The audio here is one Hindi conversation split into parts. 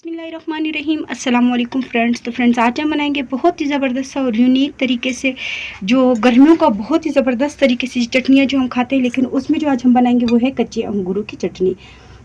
बिस्मिल्लाहिर्रहमानिर्रहीम अस्सलाम वालेकुम फ्रेंड्स। तो फ्रेंड्स, आज हम बनाएंगे बहुत ही ज़बरदस्त और यूनिक तरीके से जो गर्मियों का बहुत ही ज़बरदस्त तरीके से चटनियाँ जो हम खाते हैं, लेकिन उसमें जो आज हम बनाएंगे वो है कच्चे अंगूरों की चटनी।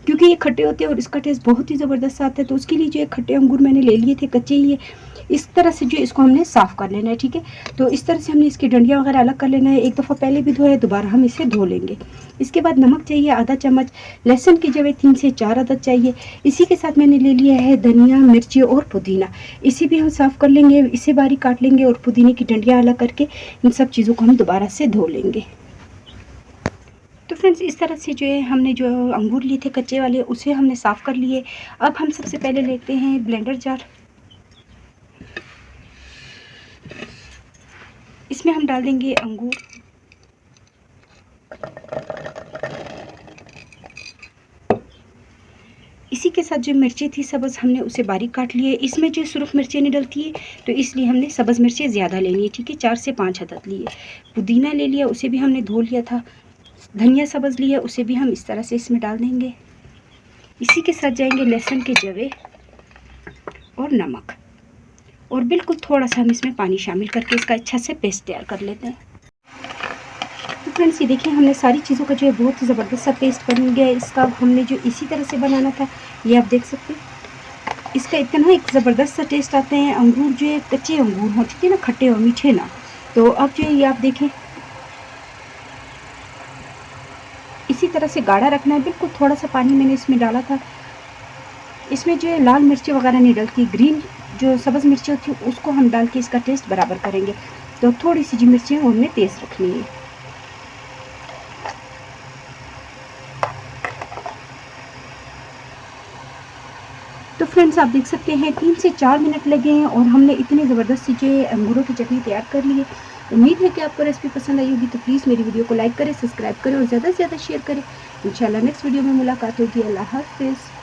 क्योंकि ये खट्टे होते हैं और इसका टेस्ट बहुत ही ज़बरदस्त आता है। तो उसके लिए जो खट्टे अंगूर मैंने ले लिए थे कच्चे ही है। इस तरह से जो इसको हमने साफ़ कर लेना है, ठीक है। तो इस तरह से हमने इसकी डंडियाँ वगैरह अलग कर लेना है। एक दफ़ा पहले भी धोया, दोबारा हम इसे धो लेंगे। इसके बाद नमक चाहिए आधा चम्मच, लहसुन की जगह 3 से 4 अदद चाहिए। इसी के साथ मैंने ले लिया है धनिया, मिर्ची और पुदीना। इसे भी हम साफ़ कर लेंगे, इसे बारीक काट लेंगे और पुदीने की डंडियाँ अलग करके इन सब चीज़ों को हम दोबारा से धो लेंगे। तो फ्रेंड्स, इस तरह से जो है हमने जो अंगूर लिए थे कच्चे वाले, उसे हमने साफ़ कर लिए। अब हम सबसे पहले लेते हैं ब्लेंडर जार। इसमें हम डाल देंगे अंगूर, इसी के साथ जो मिर्ची थी सब्ज़, हमने उसे बारीक काट लिए। इसमें जो सुरख मिर्ची नहीं डलती है, तो इसलिए हमने सब्ज़ मिर्ची ज़्यादा लेनी है, ठीक है। 4 से 5 अदद लिए। पुदीना ले लिया, उसे भी हमने धो लिया था। धनिया सब्ज़ लिया, उसे भी हम इस तरह से इसमें डाल देंगे। इसी के साथ जाएंगे लहसुन के जवे और नमक, और बिल्कुल थोड़ा सा हम इसमें पानी शामिल करके इसका अच्छा से पेस्ट तैयार कर लेते हैं। तो फ्रेंड्स, ये देखिए हमने सारी चीज़ों का जो है बहुत ही ज़बरदस्त सा पेस्ट बन गया है। इसका हमने जो इसी तरह से बनाना था, ये आप देख सकते हैं। इसका इतना एक ज़बरदस्त सा टेस्ट आता है। अंगूर जो है कच्चे अंगूर हों, ठीक है ना, खट्टे हो मीठे ना। तो अब जो है ये आप देखें, इसी तरह से गाढ़ा रखना है। बिल्कुल थोड़ा सा पानी मैंने इसमें डाला था। इसमें जो है लाल मिर्ची वगैरह नहीं डलती, ग्रीन जो सब्ज़ मिर्ची होती है उसको हम डाल के इसका टेस्ट बराबर करेंगे। तो थोड़ी सी जो मिर्ची है वो हमने तेज़ रखनी है। तो फ्रेंड्स, आप देख सकते हैं 3 से 4 मिनट लगे हैं और हमने इतनी ज़बरदस्त सी जो अंगूरों की चटनी तैयार कर ली है। उम्मीद है कि आपको रेसिपी पसंद आई होगी। तो प्लीज़ मेरी वीडियो को लाइक करें, सब्सक्राइब करें और ज़्यादा से ज़्यादा शेयर करें। इंशाल्लाह नेक्स्ट वीडियो में मुलाकात होगी। अल्लाह हाफ़िज़।